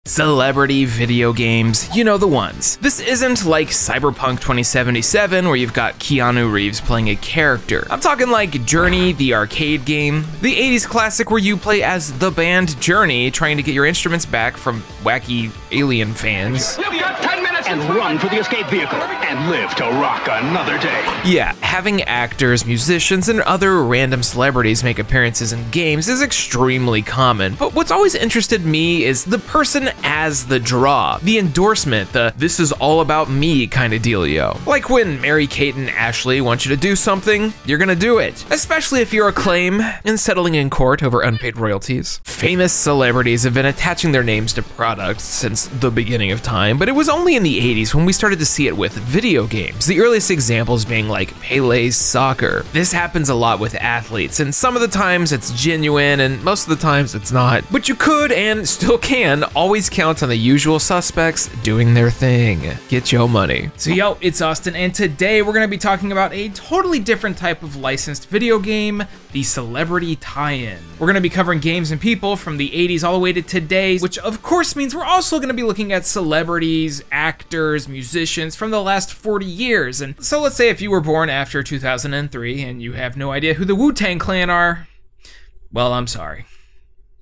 Celebrity video games, you know the ones. This isn't like Cyberpunk 2077 where you've got Keanu Reeves playing a character. I'm talking like Journey, the arcade game, the 80s classic where you play as the band Journey trying to get your instruments back from wacky alien fans. You've got 10 minutes and run for the escape vehicle and live to rock another day. Yeah, having actors, musicians, and other random celebrities make appearances in games is extremely common, but what's always interested me is the person as the draw, the endorsement, the "this is all about me" kind of dealio. Like when Mary-Kate and Ashley want you to do something, you're gonna do it. Especially if you're a claim and settling in court over unpaid royalties. Famous celebrities have been attaching their names to products since the beginning of time, but it was only in the 80s when we started to see it with video games, the earliest examples being like Pele's soccer. This happens a lot with athletes, and some of the times it's genuine and most of the times it's not. But you could and still can always count on the usual suspects doing their thing. Get your money. So yo, it's Austin, and today we're gonna be talking about a totally different type of licensed video game, the celebrity tie-in. We're gonna be covering games and people from the 80s all the way to today, which of course means we're also gonna be looking at celebrities, actors, musicians from the last 40 years. And so let's say if you were born after 2003 and you have no idea who the Wu-Tang Clan are, well, I'm sorry.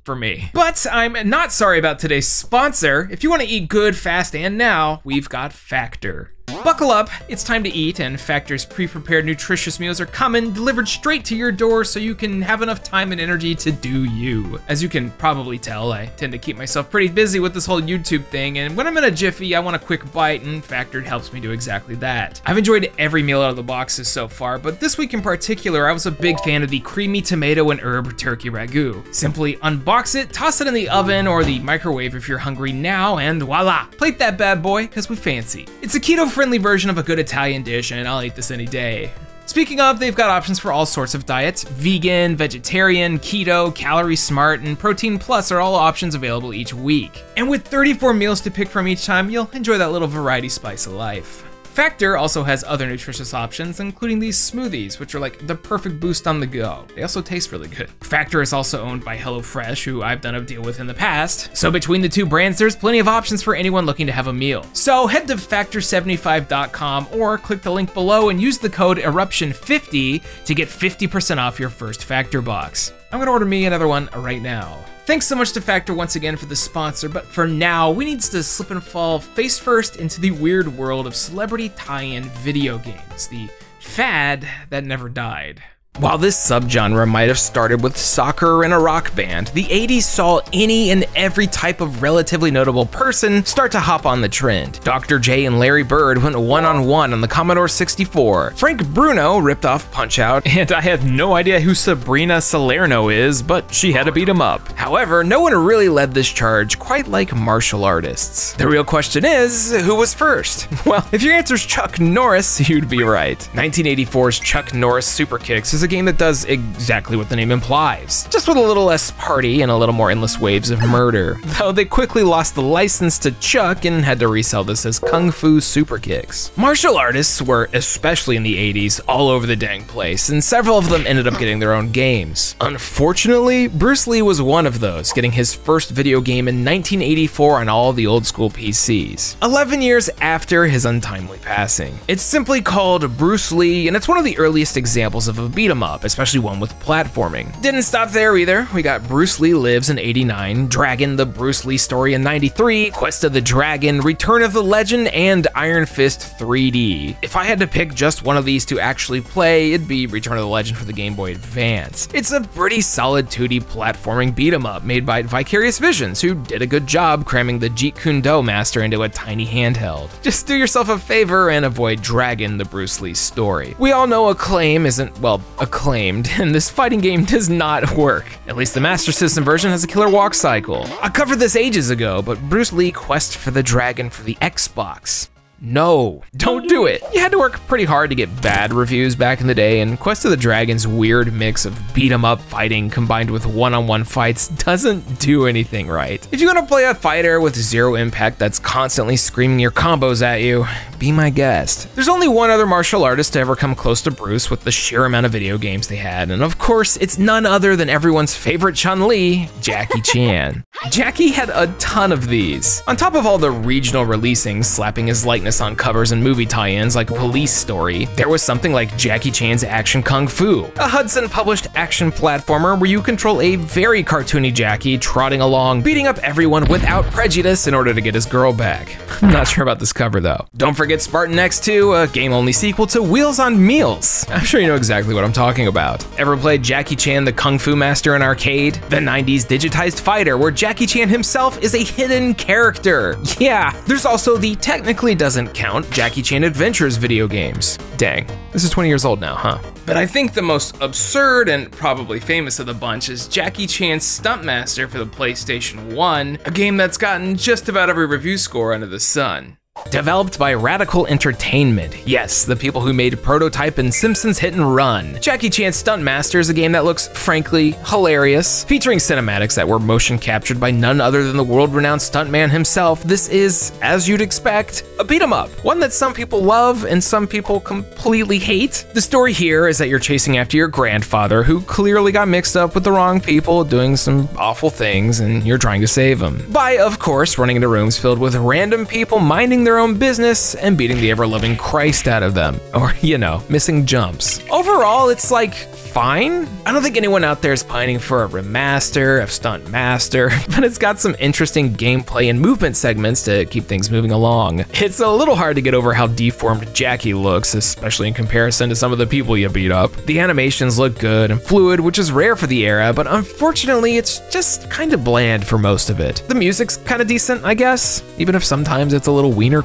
For me. But I'm not sorry about today's sponsor. If you want to eat good, fast, and now, we've got Factor. Buckle up, it's time to eat, and Factor's pre-prepared nutritious meals are coming, delivered straight to your door so you can have enough time and energy to do you. As you can probably tell, I tend to keep myself pretty busy with this whole YouTube thing, and when I'm in a jiffy, I want a quick bite, and Factor helps me do exactly that. I've enjoyed every meal out of the boxes so far, but this week in particular, I was a big fan of the creamy tomato and herb turkey ragu. Simply unbox it, toss it in the oven or the microwave if you're hungry now, and voila! Plate that bad boy, because we fancy. It's a keto-friendly version of a good Italian dish, and I'll eat this any day. Speaking of, they've got options for all sorts of diets. Vegan, vegetarian, keto, calorie smart, and protein plus are all options available each week. And with 34 meals to pick from each time, you'll enjoy that little variety spice of life. Factor also has other nutritious options, including these smoothies, which are like the perfect boost on the go. They also taste really good. Factor is also owned by HelloFresh, who I've done a deal with in the past. So between the two brands, there's plenty of options for anyone looking to have a meal. So head to factor75.com or click the link below and use the code Eruption50 to get 50% off your first Factor box. I'm gonna order me another one right now. Thanks so much to Factor once again for the sponsor, but for now, we need to slip and fall face first into the weird world of celebrity tie-in video games, the fad that never died. While this subgenre might have started with soccer and a rock band, the 80s saw any and every type of relatively notable person start to hop on the trend. Dr. J and Larry Bird went one-on-one on the Commodore 64. Frank Bruno ripped off Punch-Out, and I have no idea who Sabrina Salerno is, but she had to beat him up. However, no one really led this charge quite like martial artists. The real question is, who was first? Well, if your answer's Chuck Norris, you'd be right. 1984's Chuck Norris Super Kicks is a game that does exactly what the name implies, just with a little less party and a little more endless waves of murder. Though they quickly lost the license to Chuck and had to resell this as Kung Fu Super Kicks. Martial artists were, especially in the 80s, all over the dang place, and several of them ended up getting their own games. Unfortunately, Bruce Lee was one of those, getting his first video game in 1984 on all the old school PCs, 11 years after his untimely passing. It's simply called Bruce Lee, and it's one of the earliest examples of a beat-em up, especially one with platforming. Didn't stop there either. We got Bruce Lee Lives in 89, Dragon the Bruce Lee Story in 93, Quest of the Dragon, Return of the Legend, and Iron Fist 3D. If I had to pick just one of these to actually play, it'd be Return of the Legend for the Game Boy Advance. It's a pretty solid 2D platforming beat-em up made by Vicarious Visions, who did a good job cramming the Jeet Kune Do master into a tiny handheld. Just do yourself a favor and avoid Dragon the Bruce Lee Story. We all know Acclaim isn't, well, acclaimed, and this fighting game does not work. At least the Master System version has a killer walk cycle. I covered this ages ago, but Bruce Lee Quest for the Dragon for the Xbox. No, don't do it. You had to work pretty hard to get bad reviews back in the day, and Quest of the Dragon's weird mix of beat 'em up fighting combined with one-on-one fights doesn't do anything right. If you want to play a fighter with zero impact that's constantly screaming your combos at you, be my guest. There's only one other martial artist to ever come close to Bruce with the sheer amount of video games they had, and of course, it's none other than everyone's favorite Chun-Li, Jackie Chan. Jackie had a ton of these. On top of all the regional releasings slapping his likeness on covers and movie tie-ins like Police Story, there was something like Jackie Chan's Action Kung Fu, a Hudson-published action platformer where you control a very cartoony Jackie trotting along, beating up everyone without prejudice in order to get his girl back. I'm not sure about this cover though. Don't forget Spartan X2, a game-only sequel to Wheels on Meals. I'm sure you know exactly what I'm talking about. Ever played Jackie Chan the Kung Fu Master in arcade? The 90s digitized fighter where Jackie Chan himself is a hidden character. Yeah, there's also the technically doesn't count Jackie Chan Adventures video games. Dang, this is 20 years old now, huh? But I think the most absurd and probably famous of the bunch is Jackie Chan's Stuntmaster for the PlayStation 1, a game that's gotten just about every review score under the sun. Developed by Radical Entertainment. Yes, the people who made Prototype and Simpsons Hit and Run. Jackie Chan's Stuntmaster is a game that looks, frankly, hilarious. Featuring cinematics that were motion captured by none other than the world-renowned stuntman himself, this is, as you'd expect, a beat-em-up. One that some people love and some people completely hate. The story here is that you're chasing after your grandfather, who clearly got mixed up with the wrong people doing some awful things, and you're trying to save him. By, of course, running into rooms filled with random people minding their own business and beating the ever-loving Christ out of them. Or, you know, missing jumps. Overall, it's like, fine. I don't think anyone out there is pining for a remaster of Stuntmaster, but it's got some interesting gameplay and movement segments to keep things moving along. It's a little hard to get over how deformed Jackie looks, especially in comparison to some of the people you beat up. The animations look good and fluid, which is rare for the era, but unfortunately, it's just kind of bland for most of it. The music's kind of decent, I guess, even if sometimes it's a little wienercore.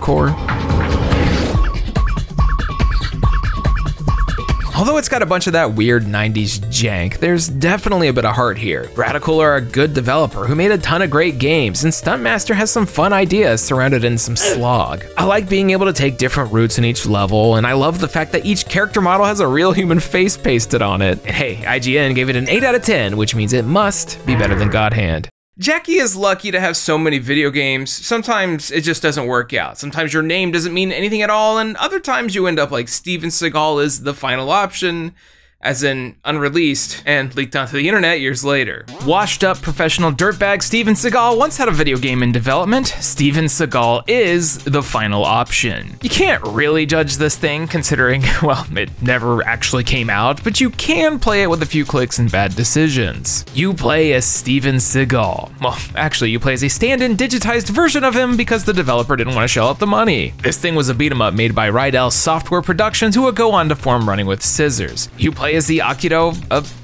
Although it's got a bunch of that weird 90s jank, there's definitely a bit of heart here. Radical are a good developer who made a ton of great games, and Stuntmaster has some fun ideas surrounded in some slog. I like being able to take different routes in each level, and I love the fact that each character model has a real human face pasted on it. And hey, IGN gave it an 8 out of 10, which means it must be better than God Hand. Jackie is lucky to have so many video games. Sometimes it just doesn't work out. Sometimes your name doesn't mean anything at all, and other times you end up like Steven Seagal is the final option, as in unreleased and leaked onto the internet years later. Washed up professional dirtbag Steven Seagal once had a video game in development. Steven Seagal is the final option. You can't really judge this thing considering, well, it never actually came out, but you can play it with a few clicks and bad decisions. You play as Steven Seagal. Well, actually, you play as a stand-in digitized version of him because the developer didn't want to shell out the money. This thing was a beat-em-up made by Rydell Software Productions, who would go on to form Running with Scissors. You play as the Aikido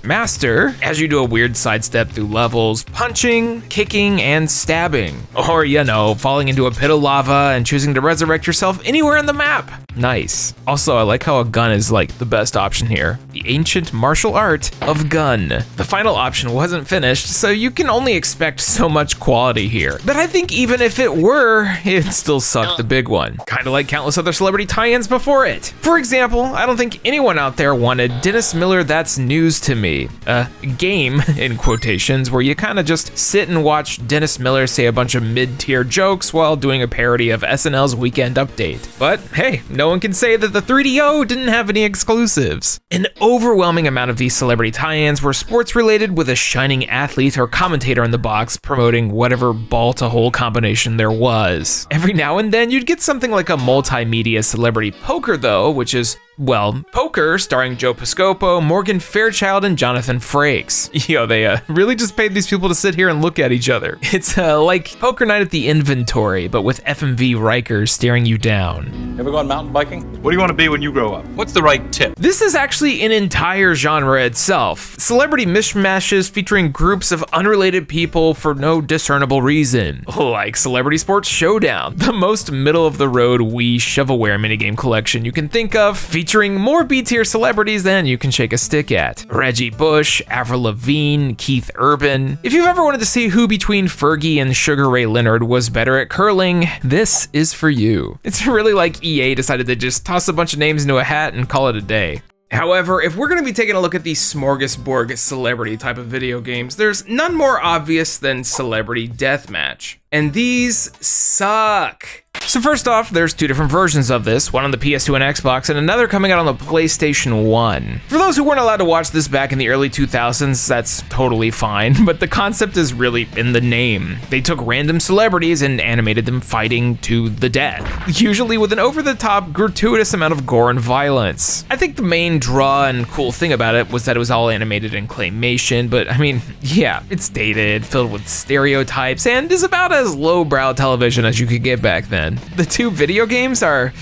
master as you do a weird sidestep through levels, punching, kicking, and stabbing. Or, you know, falling into a pit of lava and choosing to resurrect yourself anywhere in the map. Nice. Also, I like how a gun is like the best option here. The ancient martial art of gun. The final option wasn't finished, so you can only expect so much quality here. But I think even if it were, it'd still suck the big one. Kinda like countless other celebrity tie-ins before it. For example, I don't think anyone out there wanted Dennis Miller That's News to Me, a game, in quotations, where you kinda just sit and watch Dennis Miller say a bunch of mid-tier jokes while doing a parody of SNL's Weekend Update. But hey, no one can say that the 3DO didn't have any exclusives. An overwhelming amount of these celebrity tie-ins were sports related, with a shining athlete or commentator in the box promoting whatever ball-to-hole combination there was. Every now and then you'd get something like a multimedia celebrity poker though, which is, well, poker starring Joe Piscopo, Morgan Fairchild, and Jonathan Frakes. Yo, they really just paid these people to sit here and look at each other. It's like poker night at the Inventory, but with FMV Rikers staring you down. Ever gone mountain biking? What do you want to be when you grow up? What's the right tip? This is actually an entire genre itself. Celebrity mishmashes featuring groups of unrelated people for no discernible reason. Like Celebrity Sports Showdown, the most middle-of-the-road Wii shovelware minigame collection you can think of, featuring featuring more B-tier celebrities than you can shake a stick at. Reggie Bush, Avril Lavigne, Keith Urban. If you've ever wanted to see who between Fergie and Sugar Ray Leonard was better at curling, this is for you. It's really like EA decided to just toss a bunch of names into a hat and call it a day. However, if we're going to be taking a look at these smorgasbord celebrity type of video games, there's none more obvious than Celebrity Deathmatch. And these suck. So first off, there's two different versions of this, one on the PS2 and Xbox, and another coming out on the PlayStation 1. For those who weren't allowed to watch this back in the early 2000s, that's totally fine, but the concept is really in the name. They took random celebrities and animated them fighting to the death, usually with an over-the-top, gratuitous amount of gore and violence. I think the main draw and cool thing about it was that it was all animated in claymation, but I mean, yeah, it's dated, filled with stereotypes, and is about as lowbrow television as you could get back then. The two video games are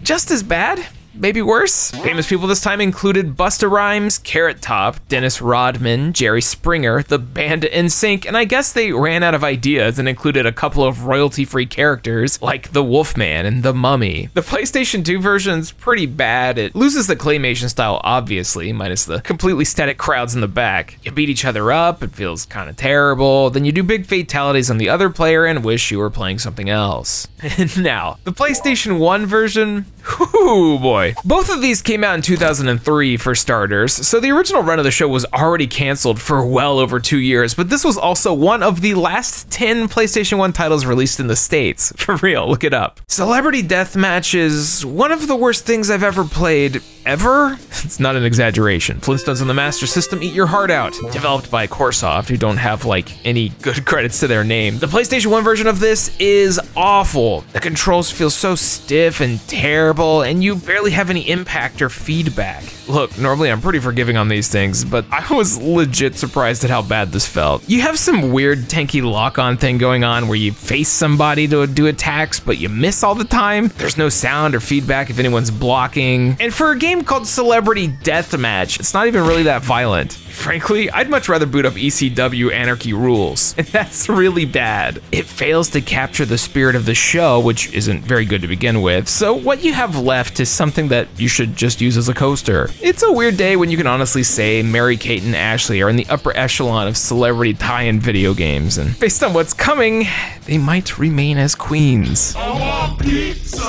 just as bad, maybe worse. Famous people this time included Busta Rhymes, Carrot Top, Dennis Rodman, Jerry Springer, the band NSYNC, and I guess they ran out of ideas and included a couple of royalty-free characters like the Wolfman and the Mummy. The PlayStation 2 version's pretty bad. It loses the claymation style, obviously, minus the completely static crowds in the back. You beat each other up, it feels kind of terrible, then you do big fatalities on the other player and wish you were playing something else. And now, the PlayStation 1 version, whoo boy. Both of these came out in 2003 for starters, so the original run of the show was already canceled for well over 2 years, but this was also one of the last 10 PlayStation 1 titles released in the States. For real, look it up. Celebrity Deathmatch is one of the worst things I've ever played, ever? It's not an exaggeration. Flintstones on the Master System, eat your heart out. Developed by Coresoft, who don't have like any good credits to their name. The PlayStation 1 version of this is awful. The controls feel so stiff and terrible, and you barely have any impact or feedback. Look, normally I'm pretty forgiving on these things, but I was legit surprised at how bad this felt. You have some weird tanky lock-on thing going on where you face somebody to do attacks, but you miss all the time. There's no sound or feedback if anyone's blocking. And for a game called Celebrity Deathmatch, it's not even really that violent. Frankly, I'd much rather boot up ECW Anarchy Rules, and that's really bad. It fails to capture the spirit of the show, which isn't very good to begin with, so what you have left is something that you should just use as a coaster. It's a weird day when you can honestly say Mary-Kate and Ashley are in the upper echelon of celebrity tie-in video games, and based on what's coming, they might remain as queens. I want pizza!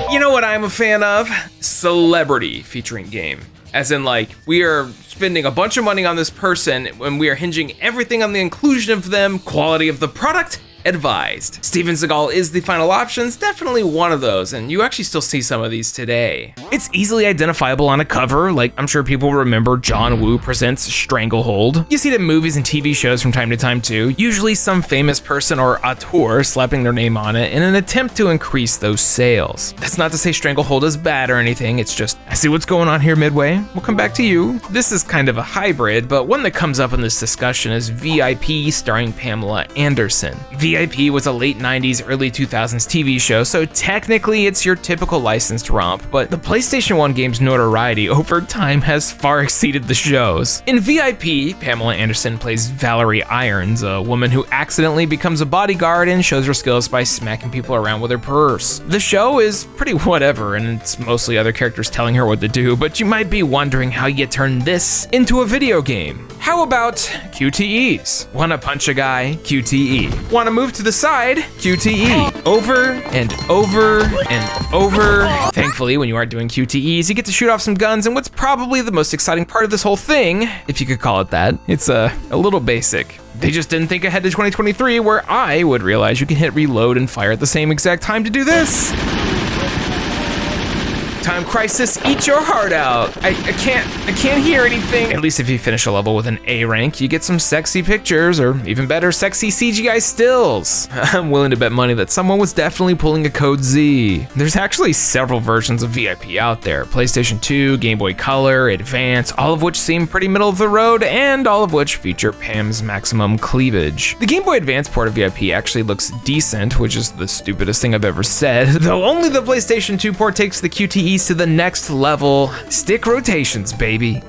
You know what I'm a fan of? Celebrity featuring game. As in, like, we are spending a bunch of money on this person when we are hinging everything on the inclusion of them, quality of the product, advised. Steven Seagal is the final option. It's definitely one of those, and you actually still see some of these today. It's easily identifiable on a cover, like I'm sure people remember John Woo presents Stranglehold. You see it in movies and TV shows from time to time too, usually some famous person or auteur slapping their name on it in an attempt to increase those sales. That's not to say Stranglehold is bad or anything, it's just, I see what's going on here midway, we'll come back to you. This is kind of a hybrid, but one that comes up in this discussion is VIP starring Pamela Anderson. VIP was a late 90s, early 2000s TV show, so technically it's your typical licensed romp, but the PlayStation 1 game's notoriety over time has far exceeded the show's. In VIP, Pamela Anderson plays Valerie Irons, a woman who accidentally becomes a bodyguard and shows her skills by smacking people around with her purse. The show is pretty whatever, and it's mostly other characters telling her what to do, but you might be wondering how you turn this into a video game. How about QTEs? Wanna punch a guy? QTE. Wanna move to the side? QTE. Over and over and over. Thankfully, when you aren't doing QTEs, you get to shoot off some guns, and what's probably the most exciting part of this whole thing, if you could call it that, it's a little basic. They just didn't think ahead to 2023, where I would realize you can hit reload and fire at the same exact time to do this. Time Crisis, eat your heart out. I can't hear anything. At least if you finish a level with an A rank, you get some sexy pictures, or even better, sexy CGI stills. I'm willing to bet money that someone was definitely pulling a Code Z. There's actually several versions of VIP out there. PlayStation 2, Game Boy Color, Advance, all of which seem pretty middle of the road, and all of which feature Pam's maximum cleavage. The Game Boy Advance port of VIP actually looks decent, which is the stupidest thing I've ever said, though only the PlayStation 2 port takes the QTE to the next level. Stick rotations, baby.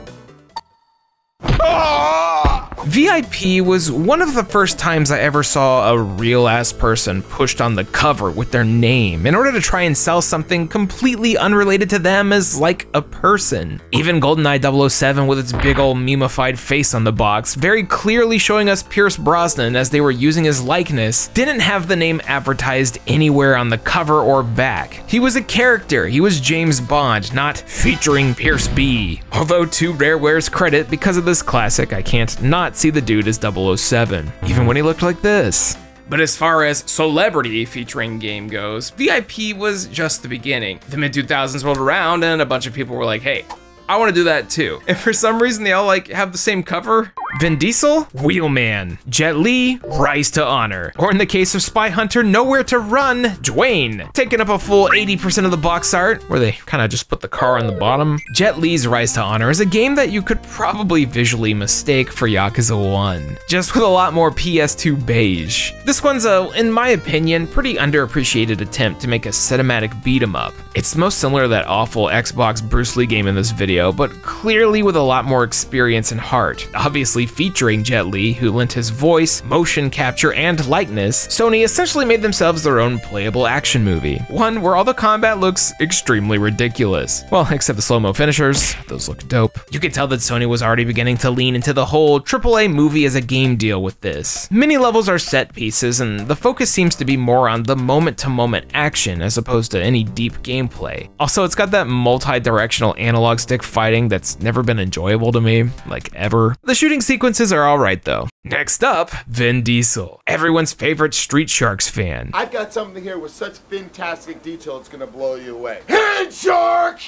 VIP was one of the first times I ever saw a real-ass person pushed on the cover with their name in order to try and sell something completely unrelated to them as like a person. Even GoldenEye 007 with its big ol' memified face on the box, very clearly showing us Pierce Brosnan as they were using his likeness, didn't have the name advertised anywhere on the cover or back. He was a character, he was James Bond, not featuring Pierce B. Although to Rareware's credit, because of this classic, I can't not see the dude as 007, even when he looked like this. But as far as celebrity featuring game goes, VIP was just the beginning. The mid-2000s rolled around and a bunch of people were like, hey, I want to do that too. And for some reason they all like have the same cover. Vin Diesel, Wheelman. Jet Li, Rise to Honor. Or in the case of Spy Hunter, Nowhere to Run, Dwayne. Taking up a full 80% of the box art, where they kind of just put the car on the bottom. Jet Li's Rise to Honor is a game that you could probably visually mistake for Yakuza 1, just with a lot more PS2 beige. This one's a, in my opinion, pretty underappreciated attempt to make a cinematic beat 'em up. It's most similar to that awful Xbox Bruce Lee game in this video, but clearly with a lot more experience and heart. Obviously featuring Jet Li, who lent his voice, motion capture, and likeness, Sony essentially made themselves their own playable action movie. One where all the combat looks extremely ridiculous. Well, except the slow-mo finishers, those look dope. You could tell that Sony was already beginning to lean into the whole AAA movie as a game deal with this. Many levels are set pieces, and the focus seems to be more on the moment-to-moment action as opposed to any deep gameplay. Also, it's got that multi-directional analog stick fighting that's never been enjoyable to me, like ever. The shooting sequences are alright though. Next up, Vin Diesel, everyone's favorite Street Sharks fan. I've got something here with such fantastic detail it's gonna blow you away. Head shark!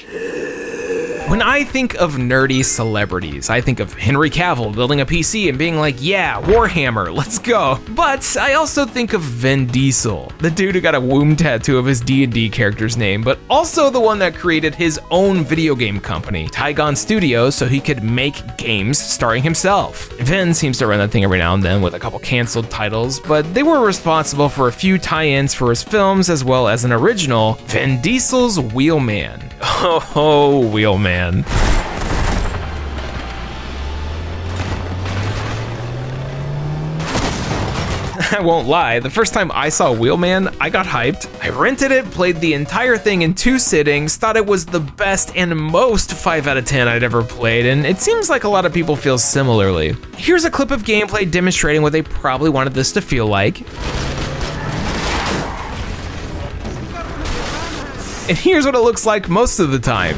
When I think of nerdy celebrities, I think of Henry Cavill building a PC and being like, yeah, Warhammer, let's go. But I also think of Vin Diesel, the dude who got a womb tattoo of his D&D character's name, but also the one that created his own video game company, Tygon Studios, so he could make games starring himself. Vin seems to run that thing every now and then with a couple canceled titles, but they were responsible for a few tie-ins for his films as well as an original, Vin Diesel's Wheelman. Oh, Wheelman. I won't lie, the first time I saw Wheelman, I got hyped. I rented it, played the entire thing in 2 sittings, thought it was the best and most 5 out of 10 I'd ever played, and it seems like a lot of people feel similarly. Here's a clip of gameplay demonstrating what they probably wanted this to feel like. And here's what it looks like most of the time.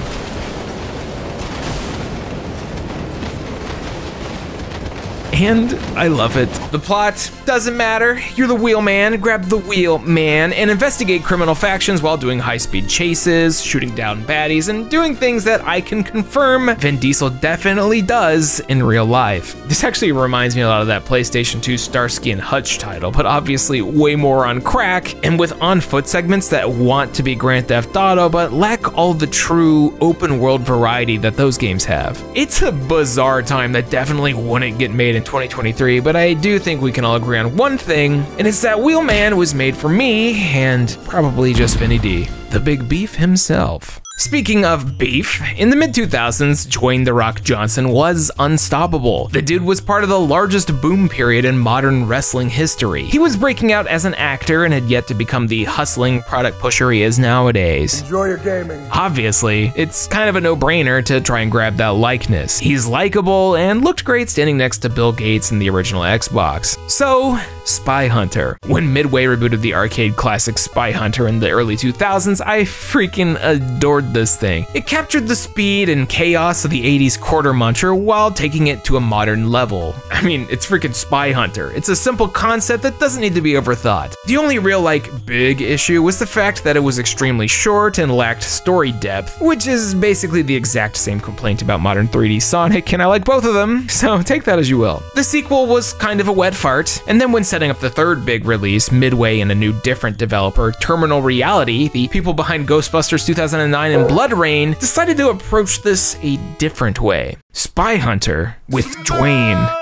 And I love it. The plot doesn't matter. You're the wheelman, grab the wheel man, and investigate criminal factions while doing high-speed chases, shooting down baddies, and doing things that I can confirm Vin Diesel definitely does in real life. This actually reminds me a lot of that PlayStation 2 Starsky and Hutch title, but obviously way more on crack, and with on-foot segments that want to be Grand Theft Auto, but lack all the true open-world variety that those games have. It's a bizarre time that definitely wouldn't get made in 2023, but I do think we can all agree on one thing, and it's that Wheelman was made for me, and probably just Vinny D, the Big Beef himself. Speaking of beef, in the mid-2000s, Dwayne "The Rock" Johnson was unstoppable. The dude was part of the largest boom period in modern wrestling history. He was breaking out as an actor and had yet to become the hustling product pusher he is nowadays. Enjoy your gaming. Obviously, it's kind of a no-brainer to try and grab that likeness. He's likable and looked great standing next to Bill Gates in the original Xbox. So, Spy Hunter. When Midway rebooted the arcade classic Spy Hunter in the early 2000s, I freaking adored this thing. It captured the speed and chaos of the 80s quarter muncher while taking it to a modern level. I mean, it's freaking Spy Hunter. It's a simple concept that doesn't need to be overthought. The only real, big issue was the fact that it was extremely short and lacked story depth, which is basically the exact same complaint about modern 3D Sonic, and I like both of them, so take that as you will. The sequel was kind of a wet fart, and then when setting up the third big release, Midway and a new different developer, Terminal Reality, the people behind Ghostbusters 2009 and Blood Rain, decided to approach this a different way. Spy Hunter with Dwayne.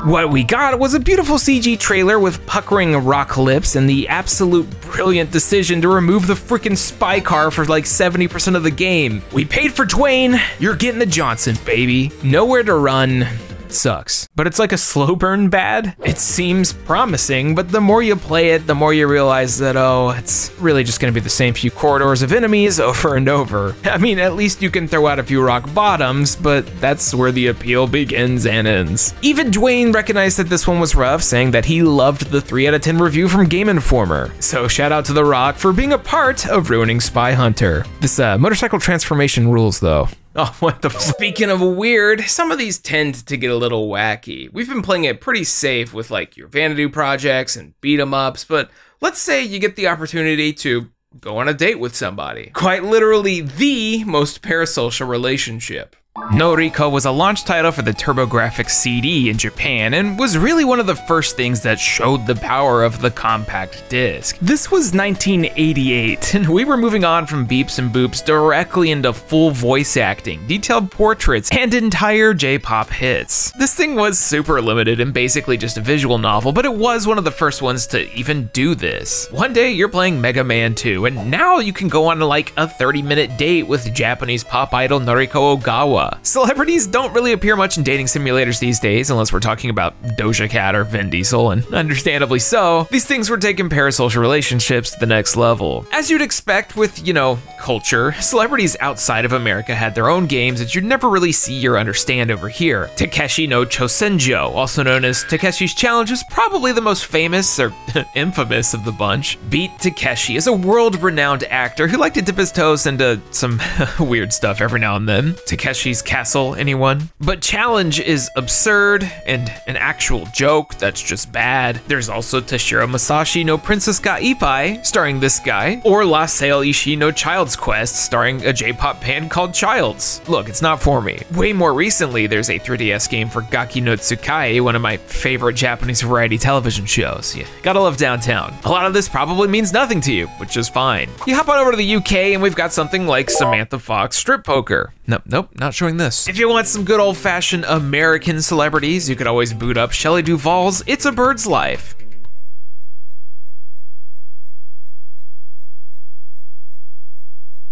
What we got was a beautiful CG trailer with puckering rock lips and the absolute brilliant decision to remove the freaking spy car for 70% of the game. We paid for Dwayne, you're getting the Johnson, baby. Nowhere to Run. sucks. But it's like a slow burn bad. It seems promising, but the more you play it, the more you realize that, oh, it's really just gonna be the same few corridors of enemies over and over. I mean, at least you can throw out a few rock bottoms, but that's where the appeal begins and ends. Even Dwayne recognized that this one was rough, saying that he loved the 3 out of 10 review from Game Informer. So shout out to The Rock for being a part of ruining Spy Hunter. This motorcycle transformation rules though. Oh, what the f— Speaking of weird, some of these tend to get a little wacky. We've been playing it pretty safe with like your vanity projects and beat 'em ups, but let's say you get the opportunity to go on a date with somebody. Quite literally the most parasocial relationship. Noriko was a launch title for the TurboGrafx CD in Japan and was really one of the first things that showed the power of the compact disc. This was 1988, and we were moving on from beeps and boops directly into full voice acting, detailed portraits, and entire J-pop hits. This thing was super limited and basically just a visual novel, but it was one of the first ones to even do this. One day you're playing Mega Man 2, and now you can go on like a 30-minute date with Japanese pop idol Noriko Ogawa. Celebrities don't really appear much in dating simulators these days, unless we're talking about Doja Cat or Vin Diesel, and understandably so. These things were taking parasocial relationships to the next level. As you'd expect with, you know, culture, celebrities outside of America had their own games that you'd never really see or understand over here. Takeshi no Chosenjo, also known as Takeshi's Challenge, is probably the most famous, or infamous, of the bunch. Beat Takeshi is a world-renowned actor who liked to dip his toes into some weird stuff every now and then. Takeshi's Castle, anyone? But Challenge is absurd and an actual joke that's just bad. There's also Toshiro Masashi no Princess ga Ippai, starring this guy, or La Sail Ishii no Child's Quest, starring a J-pop band called Childs. Look, it's not for me. Way more recently, there's a 3DS game for Gaki no Tsukai, one of my favorite Japanese variety television shows. You gotta love Downtown. A lot of this probably means nothing to you, which is fine. You hop on over to the UK and we've got something like Samantha Fox Strip Poker. Nope, not showing this. If you want some good old-fashioned American celebrities, you could always boot up Shelley Duvall's It's a Bird's Life.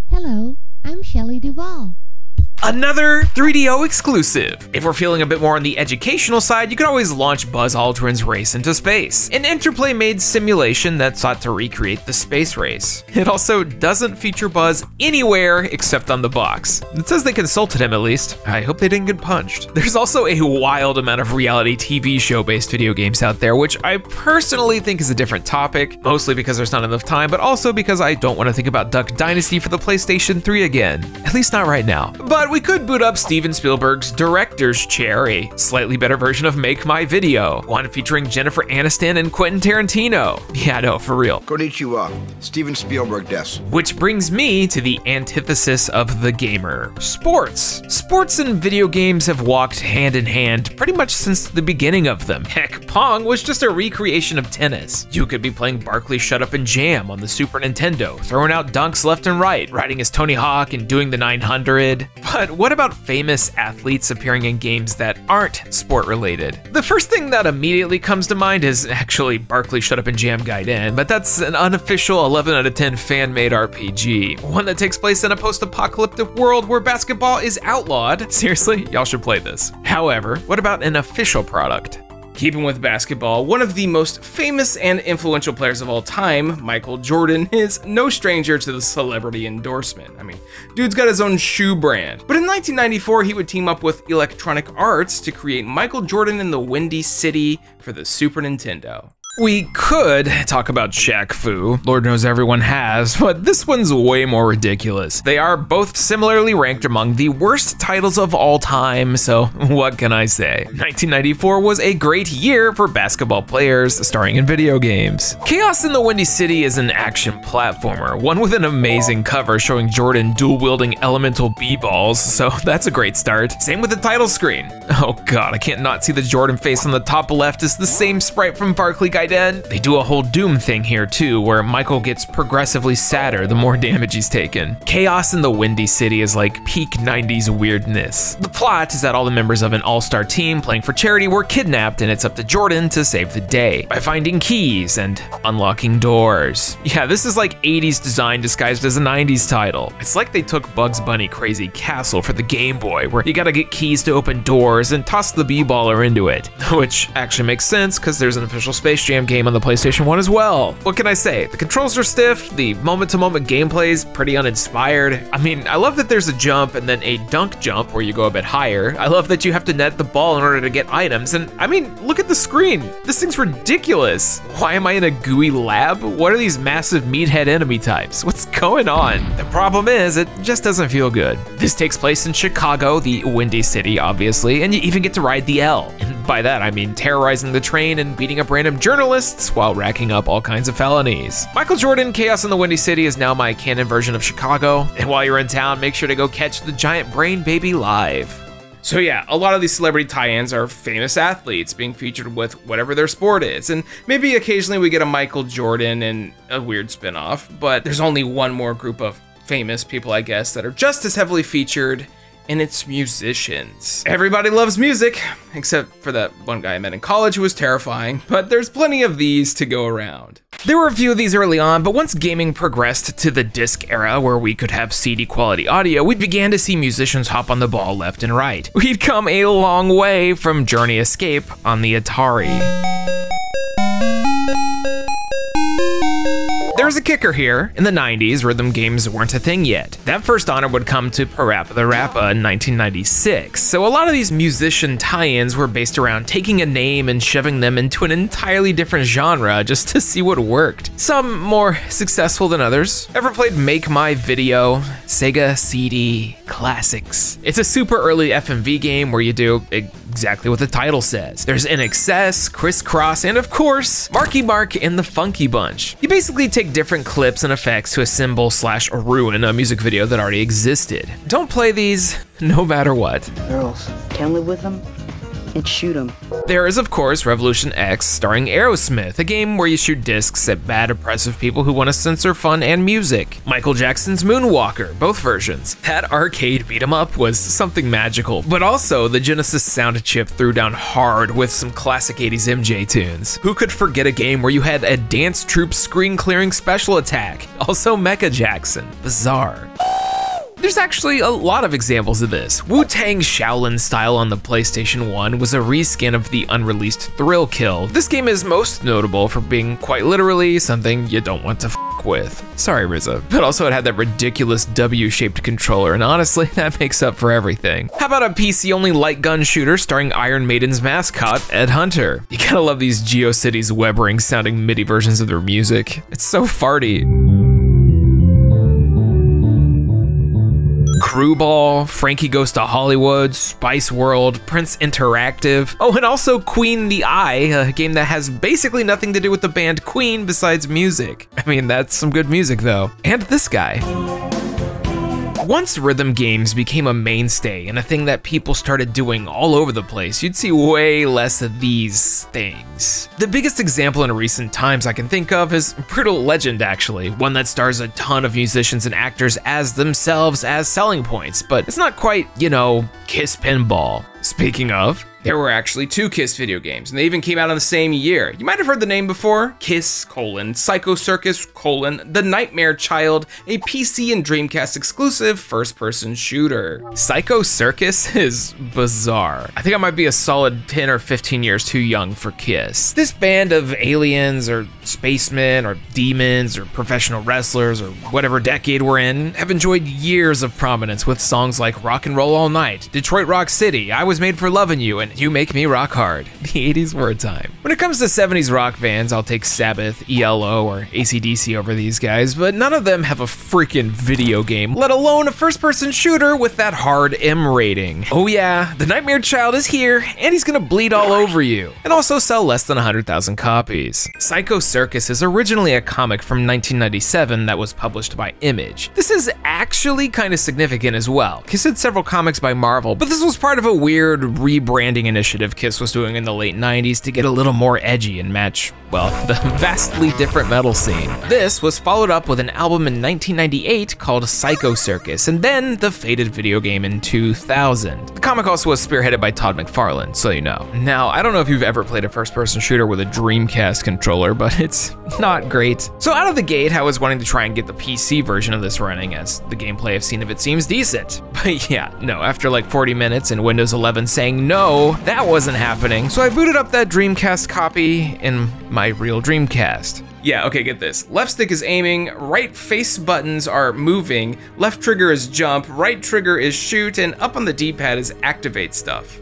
Hello, I'm Shelley Duvall. Another 3DO exclusive. If we're feeling a bit more on the educational side, you could always launch Buzz Aldrin's Race into Space, an Interplay-made simulation that sought to recreate the space race. It also doesn't feature Buzz anywhere except on the box. It says they consulted him at least. I hope they didn't get punched. There's also a wild amount of reality TV show-based video games out there, which I personally think is a different topic, mostly because there's not enough time, but also because I don't want to think about Duck Dynasty for the PlayStation 3 again. At least not right now. But we could boot up Steven Spielberg's Director's Chair, a slightly better version of Make My Video, one featuring Jennifer Aniston and Quentin Tarantino. Yeah, no, for real. Konnichiwa, Steven Spielberg des. Which brings me to the antithesis of the gamer, sports. Sports and video games have walked hand in hand pretty much since the beginning of them. Heck, Pong was just a recreation of tennis. You could be playing Barkley Shut Up and Jam on the Super Nintendo, throwing out dunks left and right, riding as Tony Hawk and doing the 900. But what about famous athletes appearing in games that aren't sport related? The first thing that immediately comes to mind is actually Barkley Shut Up and Jam Gaiden, but that's an unofficial 11 out of 10 fan-made RPG, one that takes place in a post-apocalyptic world where basketball is outlawed. Seriously, y'all should play this. However, what about an official product? Keeping with basketball, one of the most famous and influential players of all time, Michael Jordan, is no stranger to the celebrity endorsement. I mean, dude's got his own shoe brand. But in 1994, he would team up with Electronic Arts to create Michael Jordan in the Windy City for the Super Nintendo. We could talk about Shaq Fu, Lord knows everyone has, but this one's way more ridiculous. They are both similarly ranked among the worst titles of all time, so what can I say? 1994 was a great year for basketball players starring in video games. Chaos in the Windy City is an action platformer, one with an amazing cover showing Jordan dual-wielding elemental b-balls, so that's a great start. Same with the title screen. Oh god, I can't not see the Jordan face on the top left is the same sprite from Barkley Gaiden right end. They do a whole Doom thing here too, where Michael gets progressively sadder the more damage he's taken. Chaos in the Windy City is like peak 90s weirdness. The plot is that all the members of an all-star team playing for charity were kidnapped, and it's up to Jordan to save the day by finding keys and unlocking doors. Yeah, this is like 80s design disguised as a 90s title. It's like they took Bugs Bunny Crazy Castle for the Game Boy, where you gotta get keys to open doors and toss the B-baller into it, which actually makes sense because there's an official Space Jam game on the PlayStation 1 as well. What can I say? The controls are stiff, the moment-to-moment gameplay is pretty uninspired. I mean, I love that there's a jump and then a dunk jump where you go a bit higher. I love that you have to net the ball in order to get items, and I mean, look at the screen. This thing's ridiculous. Why am I in a gooey lab? What are these massive meathead enemy types? What's going on? The problem is, it just doesn't feel good. This takes place in Chicago, the Windy City, obviously, and you even get to ride the L. And by that, I mean terrorizing the train and beating up random journalists while racking up all kinds of felonies. Michael Jordan, Chaos in the Windy City is now my canon version of Chicago, and while you're in town, make sure to go catch the giant brain baby live. So yeah, a lot of these celebrity tie-ins are famous athletes being featured with whatever their sport is, and maybe occasionally we get a Michael Jordan in a weird spin-off, but there's only one more group of famous people, I guess, that are just as heavily featured, and it's musicians. Everybody loves music, except for that one guy I met in college who was terrifying, but there's plenty of these to go around. There were a few of these early on, but once gaming progressed to the disc era where we could have CD quality audio, we began to see musicians hop on the ball left and right. We'd come a long way from Journey Escape on the Atari. There was a kicker here. In the 90s, rhythm games weren't a thing yet. That first honor would come to Parappa the Rappa in 1996, so a lot of these musician tie-ins were based around taking a name and shoving them into an entirely different genre just to see what worked. Some more successful than others. Ever played Make My Video? Sega CD Classics. It's a super early FMV game where you do exactly what the title says. There's NXS, Crisscross, and of course, Marky Mark and the Funky Bunch. You basically take different clips and effects to assemble / ruin a music video that already existed. Don't play these no matter what. Girls, can't live with them? And shoot them. There is, of course, Revolution X, starring Aerosmith, a game where you shoot discs at bad, oppressive people who want to censor fun and music. Michael Jackson's Moonwalker, both versions. That arcade beat-em-up was something magical, but also the Genesis sound chip threw down hard with some classic 80s MJ tunes. Who could forget a game where you had a dance troupe screen-clearing special attack? Also Mecha Jackson. Bizarre. There's actually a lot of examples of this. Wu-Tang Shaolin Style on the PlayStation 1 was a reskin of the unreleased Thrill Kill. This game is most notable for being quite literally something you don't want to f with. Sorry, RZA. But also it had that ridiculous W-shaped controller, and honestly, that makes up for everything. How about a PC-only light gun shooter starring Iron Maiden's mascot, Ed Hunter? You gotta love these GeoCities Webring sounding MIDI versions of their music. It's so farty. Screwball, Frankie Goes to Hollywood, Spice World, Prince Interactive. Oh, and also Queen the Eye, a game that has basically nothing to do with the band Queen besides music. I mean, that's some good music though. And this guy. Once rhythm games became a mainstay and a thing that people started doing all over the place, you'd see way less of these things. The biggest example in recent times I can think of is Brutal Legend, actually, one that stars a ton of musicians and actors as themselves as selling points, but it's not quite, you know, Kiss Pinball. Speaking of, there were actually 2 Kiss video games, and they even came out in the same year. You might have heard the name before. Kiss, Psycho Circus, The Nightmare Child, a PC and Dreamcast exclusive first-person shooter. Psycho Circus is bizarre. I think I might be a solid 10 or 15 years too young for Kiss. This band of aliens or spacemen or demons or professional wrestlers or whatever decade we're in have enjoyed years of prominence with songs like Rock and Roll All Night, Detroit Rock City, I Was Made for Lovin' You, and You Make Me Rock Hard. The 80s were a time. When it comes to 70s rock bands, I'll take Sabbath, ELO, or AC/DC over these guys, but none of them have a freaking video game, let alone a first-person shooter with that hard M rating. Oh yeah, The Nightmare Child is here, and he's gonna bleed all over you, and also sell less than 100,000 copies. Psycho Circus is originally a comic from 1997 that was published by Image. This is actually kind of significant as well. Kiss had several comics by Marvel, but this was part of a weird rebranding branding initiative Kiss was doing in the late 90s to get a little more edgy and match, well, the vastly different metal scene. This was followed up with an album in 1998 called Psycho Circus, and then the fated video game in 2000. The comic also was spearheaded by Todd McFarlane, so you know. Now, I don't know if you've ever played a first-person shooter with a Dreamcast controller, but it's not great. So out of the gate, I was wanting to try and get the PC version of this running, as the gameplay I've seen of it seems decent. But yeah, no, after like 40 minutes and Windows 11 saying no, that wasn't happening. So I booted up that Dreamcast copy in my real Dreamcast. Yeah, okay, get this. Left stick is aiming, right face buttons are moving, left trigger is jump, right trigger is shoot, and up on the D-pad is activate stuff.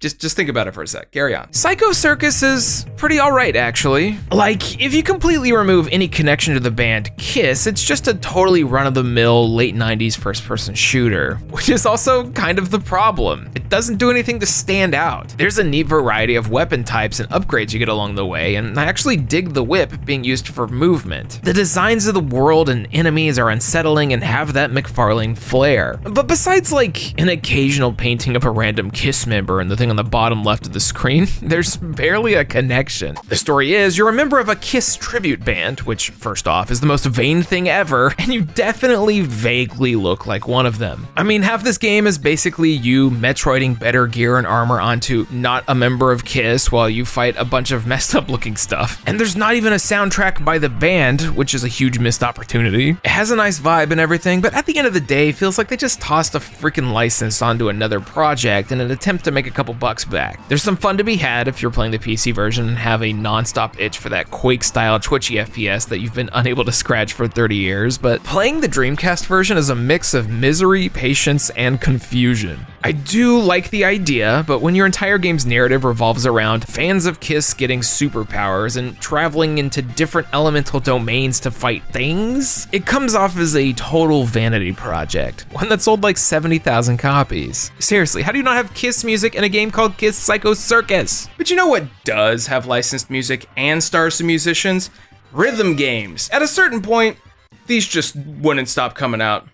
Just think about it for a sec, carry on. Psycho Circus is pretty alright, actually. Like, if you completely remove any connection to the band Kiss, it's just a totally run-of-the-mill late 90s first-person shooter, which is also kind of the problem. It doesn't do anything to stand out. There's a neat variety of weapon types and upgrades you get along the way, and I actually dig the whip being used for movement. The designs of the world and enemies are unsettling and have that McFarlane flair. But besides like an occasional painting of a random Kiss member and the thing on the bottom left of the screen, there's barely a connection. The story is, you're a member of a Kiss tribute band, which first off is the most vain thing ever, and you definitely vaguely look like one of them. I mean, half this game is basically you Metroiding better gear and armor onto not a member of Kiss while you fight a bunch of messed up looking stuff. And there's not even a soundtrack by the band, which is a huge missed opportunity. It has a nice vibe and everything, but at the end of the day, it feels like they just tossed a freaking license onto another project in an attempt to make a couple bucks back. There's some fun to be had if you're playing the PC version and have a non-stop itch for that Quake-style twitchy FPS that you've been unable to scratch for 30 years, but playing the Dreamcast version is a mix of misery, patience, and confusion. I do like the idea, but when your entire game's narrative revolves around fans of Kiss getting superpowers and traveling into different elemental domains to fight things, it comes off as a total vanity project, one that sold like 70,000 copies. Seriously, how do you not have Kiss music in a game called Kiss Psycho Circus? But you know what does have licensed music and stars some musicians? Rhythm games. At a certain point, these just wouldn't stop coming out.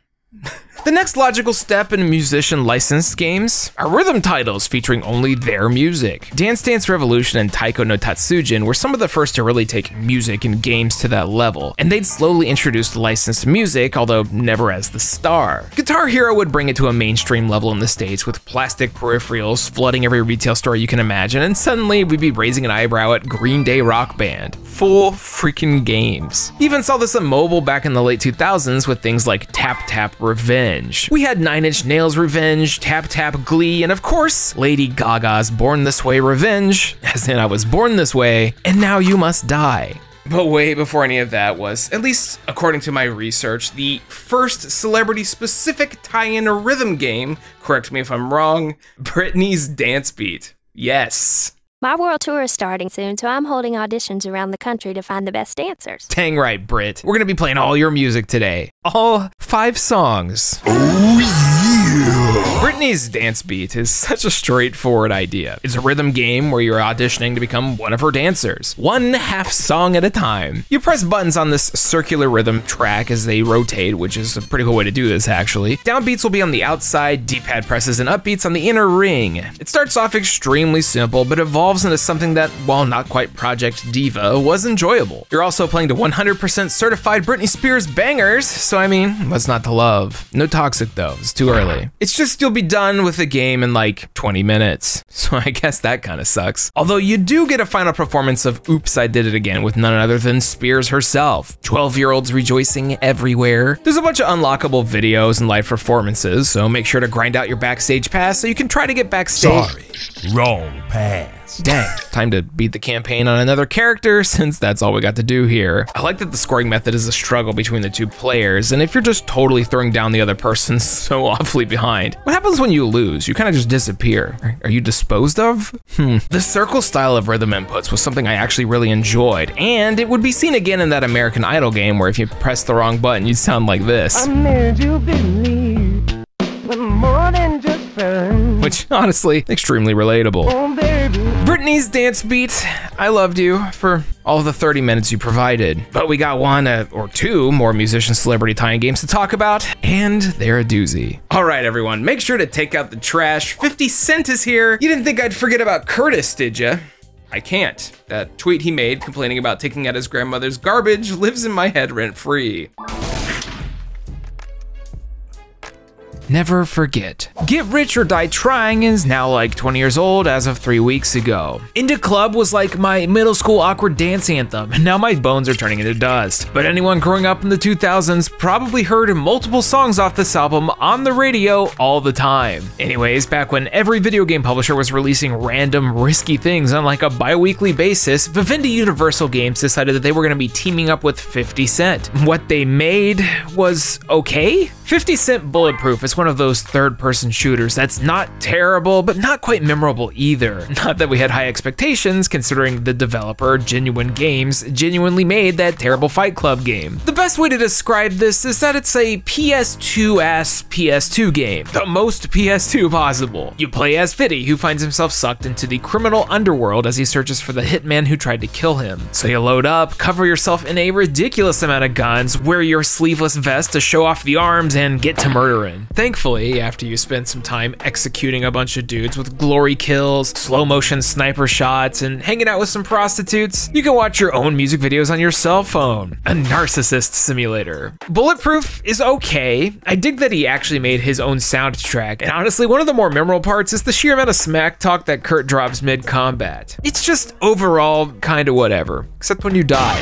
The next logical step in musician licensed games are rhythm titles featuring only their music. Dance Dance Revolution and Taiko no Tatsujin were some of the first to really take music in games to that level, and they'd slowly introduced licensed music, although never as the star. Guitar Hero would bring it to a mainstream level in the States with plastic peripherals flooding every retail store you can imagine, and suddenly we'd be raising an eyebrow at Green Day Rock Band. Full freaking games. Even saw this on mobile back in the late 2000s with things like Tap Tap Revenge. We had 9 Inch Nails Revenge, Tap Tap Glee, and of course, Lady Gaga's Born This Way Revenge, as in I was born this way, and now you must die. But way before any of that was, at least according to my research, the first celebrity-specific tie-in rhythm game, correct me if I'm wrong, Britney's Dance Beat. Yes. My world tour is starting soon, so I'm holding auditions around the country to find the best dancers. Dang right, Brit. We're gonna be playing all your music today. All 5 songs. Oh yeah! Britney's Dance Beat is such a straightforward idea. It's a rhythm game where you're auditioning to become one of her dancers. One half song at a time. You press buttons on this circular rhythm track as they rotate, which is a pretty cool way to do this actually. Downbeats will be on the outside, D-pad presses and upbeats on the inner ring. It starts off extremely simple, but evolves into something that, while not quite Project Diva, was enjoyable. You're also playing to 100% certified Britney Spears bangers, so I mean, what's not to love? No toxic though, it's too early. It's just you'll be done with the game in like 20 minutes, so I guess that kind of sucks. Although you do get a final performance of Oops, I Did It Again with none other than Spears herself. 12-year-olds rejoicing everywhere. There's a bunch of unlockable videos and live performances, so make sure to grind out your backstage pass so you can try to get backstage. Sorry, wrong pass. Dang, time to beat the campaign on another character since that's all we got to do here. I like that the scoring method is a struggle between the 2 players, and if you're just totally throwing down the other person so awfully behind, what happens when you lose? You kind of just disappear. Are you disposed of? The circle style of rhythm inputs was something I actually really enjoyed, and it would be seen again in that American Idol game where if you press the wrong button, you'd sound like this. I made you believe we're more than just friends. which honestly, extremely relatable. Britney's dance beat, I loved you for all the 30 minutes you provided. But we got one or two more musician celebrity tie-in games to talk about, and they're a doozy. All right, everyone, make sure to take out the trash. 50 Cent is here. You didn't think I'd forget about Curtis, did ya? I can't. That tweet he made complaining about taking out his grandmother's garbage lives in my head rent-free. Never forget. Get Rich or Die Trying is now like 20 years old as of 3 weeks ago. Into Club was like my middle school awkward dance anthem, and now my bones are turning into dust. But anyone growing up in the 2000s probably heard multiple songs off this album on the radio all the time. Anyways, back when every video game publisher was releasing random risky things on like a bi-weekly basis, Vivendi Universal Games decided that they were gonna be teaming up with 50 Cent. What they made was okay? 50 Cent Bulletproof is one of those third-person shooters that's not terrible, but not quite memorable either. Not that we had high expectations, considering the developer, Genuine Games, genuinely made that terrible Fight Club game. The best way to describe this is that it's a PS2-ass PS2 game, the most PS2 possible. You play as Fitty, who finds himself sucked into the criminal underworld as he searches for the hitman who tried to kill him. So you load up, cover yourself in a ridiculous amount of guns, wear your sleeveless vest to show off the arms, and get to murdering. Thankfully, after you spend some time executing a bunch of dudes with glory kills, slow motion sniper shots, and hanging out with some prostitutes, you can watch your own music videos on your cell phone. A narcissist simulator. Bulletproof is okay. I dig that he actually made his own soundtrack, and honestly, one of the more memorable parts is the sheer amount of smack talk that Kurt drops mid-combat. It's just overall kinda whatever, except when you die.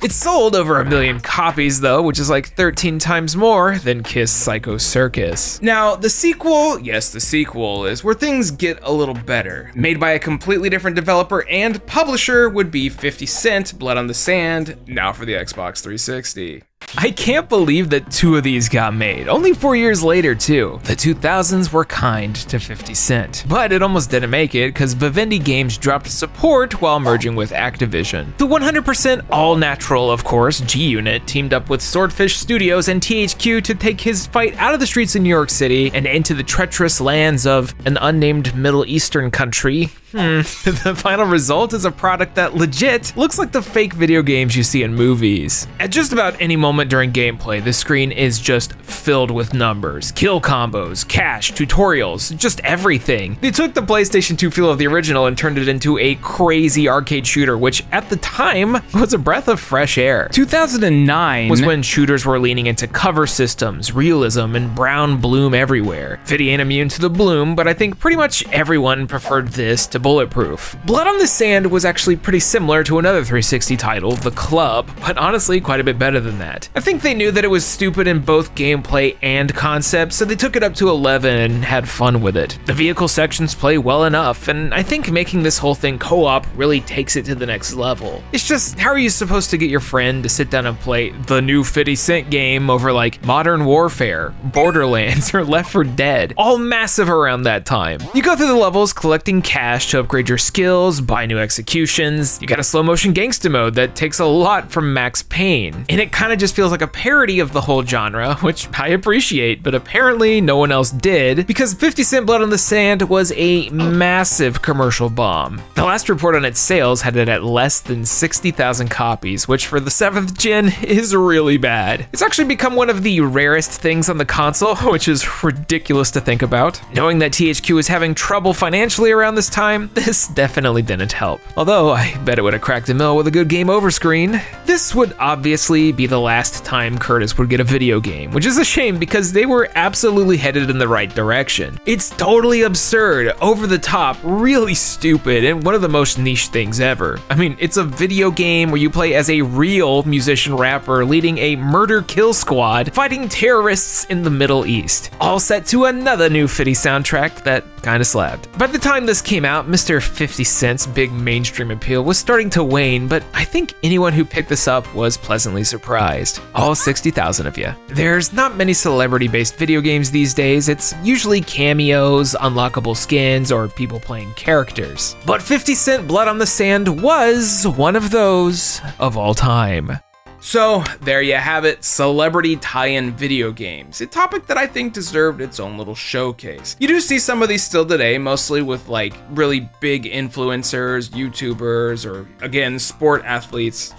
It sold over 1 million copies though, which is like 13 times more than Kiss Psycho Circus. Now, the sequel, yes, the sequel, is where things get a little better. Made by a completely different developer and publisher would be 50 Cent, Blood on the Sand, now for the Xbox 360. I can't believe that 2 of these got made, only 4 years later too. The 2000s were kind to 50 Cent, but it almost didn't make it because Vivendi Games dropped support while merging with Activision. The 100% all-natural, of course, G-Unit teamed up with Swordfish Studios and THQ to take his fight out of the streets of New York City and into the treacherous lands of an unnamed Middle Eastern country. The final result is a product that legit looks like the fake video games you see in movies. At just about any moment during gameplay, the screen is just filled with numbers, kill combos, cash, tutorials, just everything. They took the PlayStation 2 feel of the original and turned it into a crazy arcade shooter, which at the time was a breath of fresh air. 2009 was when shooters were leaning into cover systems, realism, and brown bloom everywhere. Fitty ain't immune to the bloom, but I think pretty much everyone preferred this to Bulletproof. Blood on the Sand was actually pretty similar to another 360 title, The Club, but honestly quite a bit better than that. I think they knew that it was stupid in both gameplay and concept, so they took it up to 11 and had fun with it. The vehicle sections play well enough, and I think making this whole thing co-op really takes it to the next level. It's just, how are you supposed to get your friend to sit down and play the new 50 Cent game over like Modern Warfare, Borderlands, or Left 4 Dead, all massive around that time? You go through the levels collecting cash to upgrade your skills, buy new executions. You got a slow motion gangsta mode that takes a lot from Max Payne, and it kind of just feels like a parody of the whole genre, which I appreciate, but apparently no one else did, because 50 Cent Blood on the Sand was a massive commercial bomb. The last report on its sales had it at less than 60,000 copies, which for the 7th gen is really bad. It's actually become one of the rarest things on the console, which is ridiculous to think about. Knowing that THQ was having trouble financially around this time, this definitely didn't help. Although I bet it would have cracked a mill with a good game over screen. This would obviously be the last time Curtis would get a video game, which is a shame because they were absolutely headed in the right direction. It's totally absurd, over the top, really stupid, and one of the most niche things ever. I mean, it's a video game where you play as a real musician rapper leading a murder kill squad fighting terrorists in the Middle East, all set to another new 50 soundtrack that kinda slapped. By the time this came out, Mr. 50 Cent's big mainstream appeal was starting to wane, but I think anyone who picked this up was pleasantly surprised. All 60,000 of you. There's not many celebrity-based video games these days. It's usually cameos, unlockable skins, or people playing characters. But 50 Cent Blood on the Sand was one of those of all time. So there you have it, celebrity tie-in video games, a topic that I think deserved its own little showcase. You do see some of these still today, mostly with like really big influencers, YouTubers, or again, sport athletes.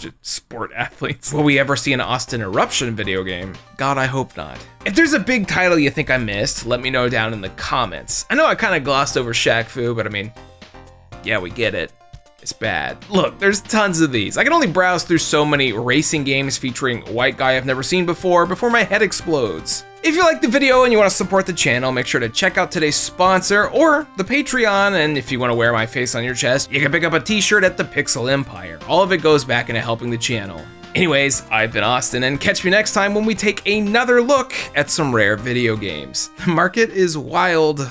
Will we ever see an Austin Eruption video game? God, I hope not. If there's a big title you think I missed, let me know down in the comments. I know I kind of glossed over Shaq Fu, but I mean, yeah, we get it. It's bad. Look, there's tons of these. I can only browse through so many racing games featuring a white guy I've never seen before my head explodes. If you liked the video and you want to support the channel, make sure to check out today's sponsor or the Patreon, and if you want to wear my face on your chest, you can pick up a t-shirt at the Pixel Empire. All of it goes back into helping the channel. Anyways, I've been Austin, and catch me next time when we take another look at some rare video games. The market is wild.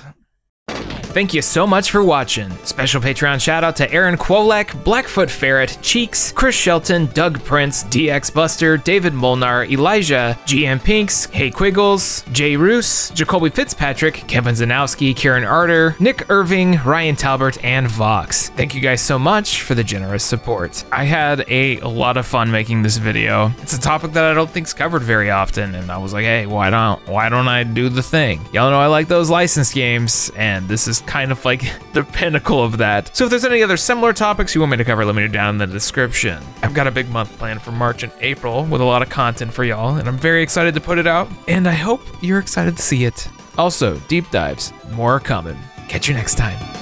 Thank you so much for watching. Special Patreon shout out to Aaron Kwolek, Blackfoot Ferret, Cheeks, Chris Shelton, Doug Prince, DX Buster, David Molnar, Elijah, GM Pinks, Hey Quiggles, Jay Roos, Jacoby Fitzpatrick, Kevin Zanowski, Kieran Arter, Nick Irving, Ryan Talbert, and Vox. Thank you guys so much for the generous support. I had a lot of fun making this video. It's a topic that I don't think's covered very often, and I was like, hey, why don't I do the thing? Y'all know I like those licensed games, and this is kind of like the pinnacle of that. So if there's any other similar topics you want me to cover, let me know down in the description. I've got a big month planned for March and April with a lot of content for y'all, and I'm very excited to put it out, and I hope you're excited to see it. Also, deep dives, more are coming. Catch you next time.